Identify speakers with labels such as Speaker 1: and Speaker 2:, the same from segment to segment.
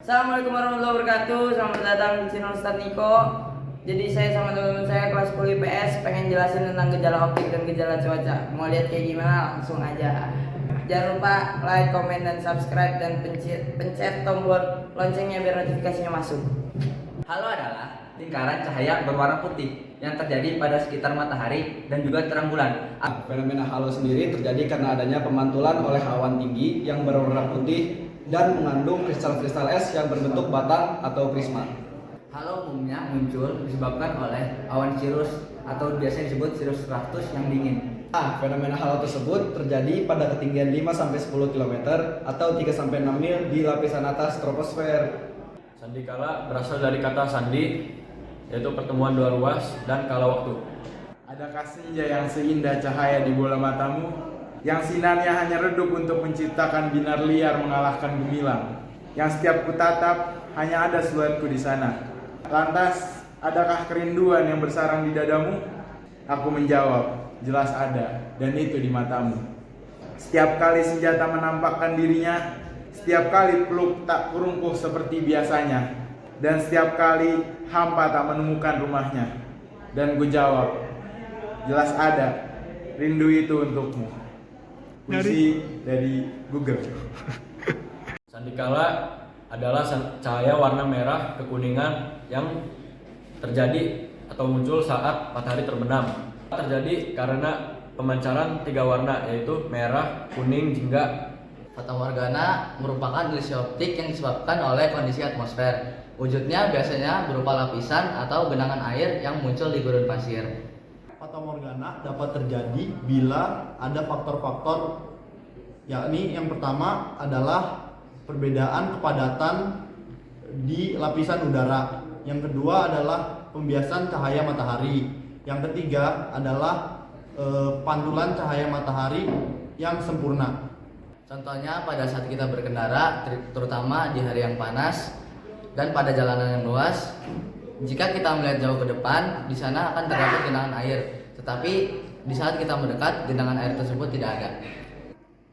Speaker 1: Assalamualaikum warahmatullahi wabarakatuh. Selamat datang di channel Ustadz Niko. Jadi saya sama teman-teman saya kelas 10 IPS pengen jelasin tentang gejala optik dan gejala cuaca. Mau lihat kayak gimana? Langsung aja. Jangan lupa like, komen, dan subscribe dan pencet tombol loncengnya biar notifikasinya masuk.
Speaker 2: Halo adalah lingkaran cahaya berwarna putih yang terjadi pada sekitar matahari dan juga terang bulan.
Speaker 3: Fenomena halo sendiri terjadi karena adanya pemantulan oleh awan tinggi yang berwarna putih dan mengandung kristal-kristal es yang berbentuk batang atau prisma.
Speaker 2: Halo umumnya muncul disebabkan oleh awan cirrus atau biasa disebut cirrus stratus yang dingin.
Speaker 3: Fenomena halo tersebut terjadi pada ketinggian 5-10 km atau 3-6 mil di lapisan atas troposfer.
Speaker 4: Sandikala berasal dari kata sandi, yaitu pertemuan dua ruas, dan kala waktu.
Speaker 5: Adakah senja yang seindah cahaya di bola matamu, yang sinarnya hanya redup untuk menciptakan binar liar mengalahkan gemilang, yang setiap kutatap hanya ada siluetku di sana. Lantas, adakah kerinduan yang bersarang di dadamu? Aku menjawab, jelas ada, dan itu di matamu. Setiap kali senjata menampakkan dirinya, setiap kali peluk tak kurungkuh seperti biasanya, dan setiap kali hampa tak menemukan rumahnya. Dan ku jawab, jelas ada, rindu itu untukmu. Puisi dari Google.
Speaker 4: Sandikala adalah cahaya warna merah kekuningan yang terjadi atau muncul saat matahari terbenam. Terjadi karena pemancaran tiga warna, yaitu merah, kuning, jingga.
Speaker 2: Fatamorgana merupakan ilusi optik yang disebabkan oleh kondisi atmosfer. Wujudnya biasanya berupa lapisan atau genangan air yang muncul di gurun pasir.
Speaker 6: Fatamorgana dapat terjadi bila ada faktor-faktor, yakni yang pertama adalah perbedaan kepadatan di lapisan udara. Yang kedua adalah pembiasan cahaya matahari. Yang ketiga adalah pantulan cahaya matahari yang sempurna.
Speaker 2: Contohnya pada saat kita berkendara, terutama di hari yang panas dan pada jalanan yang luas, jika kita melihat jauh ke depan, di sana akan terdapat genangan air. Tetapi di saat kita mendekat, genangan air tersebut tidak ada.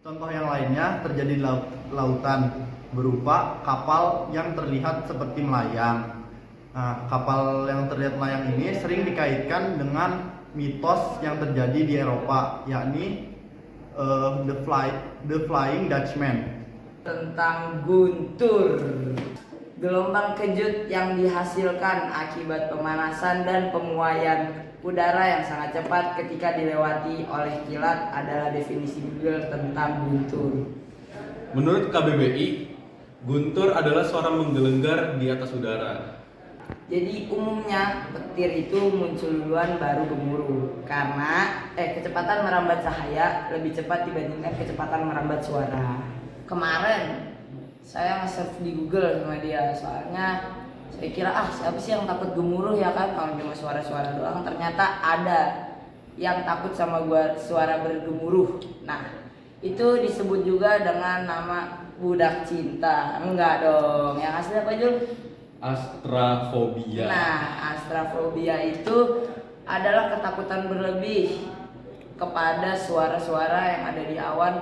Speaker 6: Contoh yang lainnya terjadi di lautan berupa kapal yang terlihat seperti melayang. Nah, kapal yang terlihat melayang ini sering dikaitkan dengan mitos yang terjadi di Eropa, yakni The Flying Dutchman.
Speaker 1: Tentang guntur, gelombang kejut yang dihasilkan akibat pemanasan dan penguaian udara yang sangat cepat ketika dilewati oleh kilat adalah definisi Google tentang guntur.
Speaker 7: Menurut KBBI, guntur adalah suara menggelenggar di atas udara.
Speaker 1: Jadi umumnya petir itu muncul duluan baru gemuruh karena kecepatan merambat cahaya lebih cepat dibandingkan kecepatan merambat suara. Kemarin saya nge-search di Google sama dia, soalnya saya kira siapa sih yang takut gemuruh ya kan, kalau cuma suara-suara doang. Ternyata ada yang takut sama suara bergemuruh. Nah, itu disebut juga dengan nama budak cinta. Enggak dong, yang asli apa Jul?
Speaker 7: Astrafobia.
Speaker 1: Nah, astrafobia itu adalah ketakutan berlebih kepada suara-suara yang ada di awan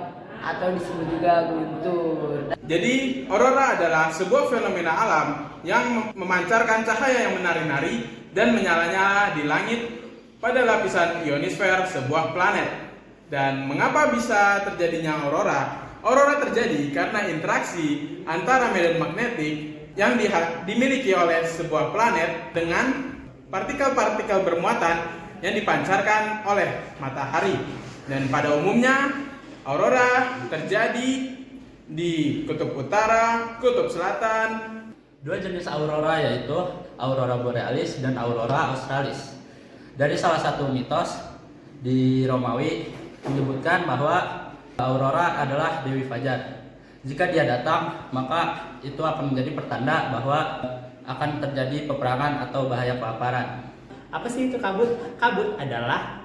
Speaker 1: atau disebut juga guntur.
Speaker 5: Jadi, aurora adalah sebuah fenomena alam yang memancarkan cahaya yang menari-nari dan menyala-nyala di langit pada lapisan ionosfer sebuah planet. Dan mengapa bisa terjadinya aurora? Aurora terjadi karena interaksi antara medan magnetik yang dimiliki oleh sebuah planet dengan partikel-partikel bermuatan yang dipancarkan oleh matahari. Dan pada umumnya aurora terjadi di kutub utara, kutub selatan.
Speaker 8: Dua jenis aurora yaitu aurora borealis dan aurora australis. Dari salah satu mitos di Romawi menyebutkan bahwa aurora adalah Dewi Fajar. Jika dia datang, maka itu akan menjadi pertanda bahwa akan terjadi peperangan atau bahaya kelaparan.
Speaker 9: Apa sih itu kabut? Kabut adalah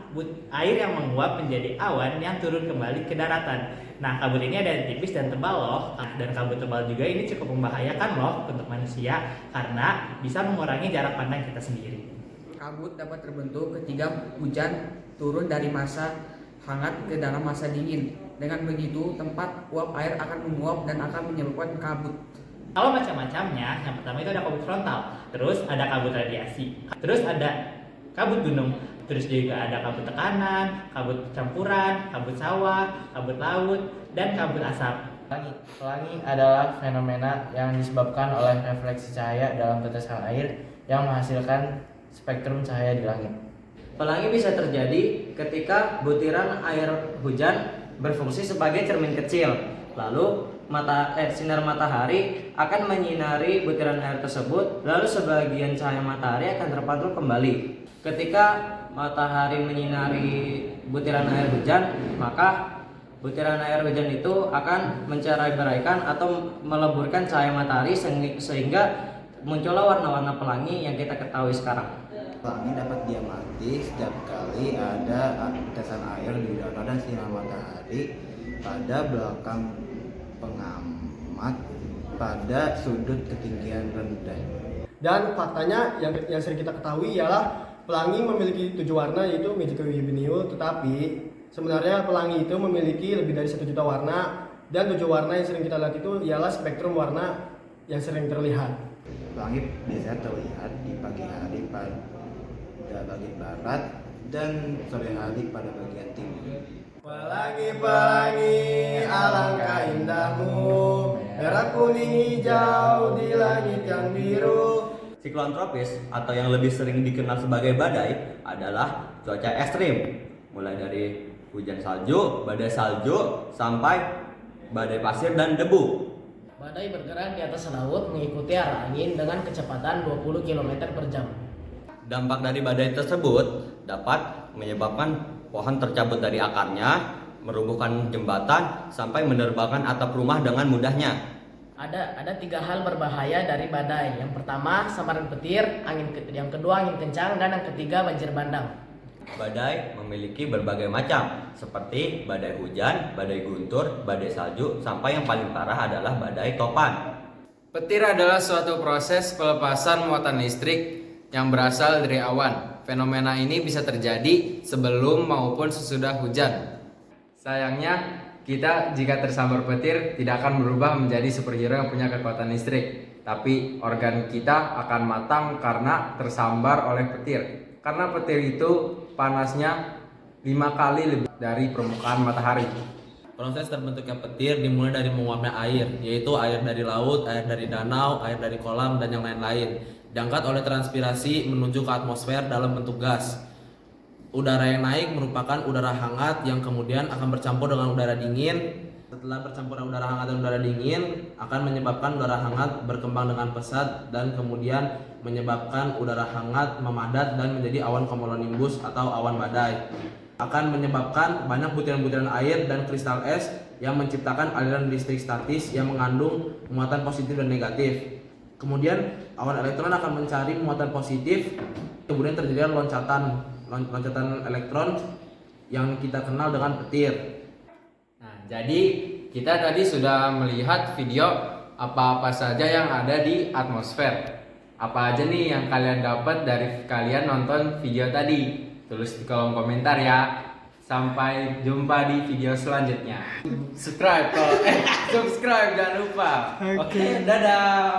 Speaker 9: air yang menguap menjadi awan yang turun kembali ke daratan. Nah, kabut ini ada yang tipis dan tebal loh. Dan kabut tebal juga ini cukup membahayakan loh untuk manusia karena bisa mengurangi jarak pandang kita sendiri.
Speaker 10: Kabut dapat terbentuk ketika hujan turun dari masa hangat ke dalam masa dingin. Dengan begitu, tempat uap air akan menguap dan akan menyebabkan kabut.
Speaker 9: Kalau macam-macamnya, yang pertama itu ada kabut frontal, terus ada kabut radiasi, terus ada kabut gunung, terus juga ada kabut tekanan, kabut campuran, kabut sawah, kabut laut, dan kabut asap.
Speaker 2: Pelangi adalah fenomena yang disebabkan oleh refleksi cahaya dalam tetesan air yang menghasilkan spektrum cahaya di langit. Pelangi bisa terjadi ketika butiran air hujan berfungsi sebagai cermin kecil. Lalu sinar matahari akan menyinari butiran air tersebut, lalu sebagian cahaya matahari akan terpantul kembali. Ketika matahari menyinari butiran air hujan, maka butiran air hujan itu akan mencerai-beraikan atau meleburkan cahaya matahari sehingga muncullah warna-warna pelangi yang kita ketahui sekarang.
Speaker 11: Pelangi dapat diamati setiap kali ada tetesan air di udara dan sinar matahari pada belakang pengamat pada sudut ketinggian rendah.
Speaker 12: Dan faktanya yang sering kita ketahui ialah pelangi memiliki 7 warna, yaitu Magical Ubinio, tetapi sebenarnya pelangi itu memiliki lebih dari 1 juta warna, dan 7 warna yang sering kita lihat itu ialah spektrum warna yang sering terlihat.
Speaker 11: Pelangi biasanya terlihat di pagi hari pada bagian barat dan sore hari pada bagian timur.
Speaker 12: Pelangi, alangkah indahmu, merah kuning hijau di langit yang biru.
Speaker 13: Siklon tropis atau yang lebih sering dikenal sebagai badai adalah cuaca ekstrim, mulai dari hujan salju, badai salju, sampai badai pasir dan debu.
Speaker 14: Badai bergerak di atas laut mengikuti arah angin dengan kecepatan 20 km per jam.
Speaker 13: Dampak dari badai tersebut dapat menyebabkan pohon tercabut dari akarnya, merubuhkan jembatan, sampai menerbangkan atap rumah dengan mudahnya.
Speaker 14: Ada 3 hal berbahaya dari badai. Yang pertama, sambaran petir, yang kedua angin kencang, dan yang ketiga banjir bandang.
Speaker 13: Badai memiliki berbagai macam, seperti badai hujan, badai guntur, badai salju, sampai yang paling parah adalah badai topan.
Speaker 15: Petir adalah suatu proses pelepasan muatan listrik yang berasal dari awan. Fenomena ini bisa terjadi sebelum maupun sesudah hujan. Sayangnya, kita jika tersambar petir tidak akan berubah menjadi superhero yang punya kekuatan listrik, tapi organ kita akan matang karena tersambar oleh petir. Karena petir itu panasnya 5 kali lebih dari permukaan matahari.
Speaker 7: Proses terbentuknya petir dimulai dari menguapnya air, yaitu air dari laut, air dari danau, air dari kolam, dan yang lain-lain. Diangkat oleh transpirasi menuju ke atmosfer dalam bentuk gas. Udara yang naik merupakan udara hangat yang kemudian akan bercampur dengan udara dingin. Setelah bercampur udara hangat dan udara dingin, akan menyebabkan udara hangat berkembang dengan pesat dan kemudian menyebabkan udara hangat memadat dan menjadi awan cumulonimbus atau awan badai. Akan menyebabkan banyak butiran-butiran air dan kristal es yang menciptakan aliran listrik statis yang mengandung muatan positif dan negatif. Kemudian awan elektron akan mencari muatan positif, kemudian terjadi loncatan elektron yang kita kenal dengan petir.
Speaker 15: Nah, jadi kita tadi sudah melihat video apa-apa saja yang ada di atmosfer. Apa aja nih yang kalian dapat dari kalian nonton video tadi? Tulis di kolom komentar ya. Sampai jumpa di video selanjutnya. Subscribe jangan lupa. Oke, dadah.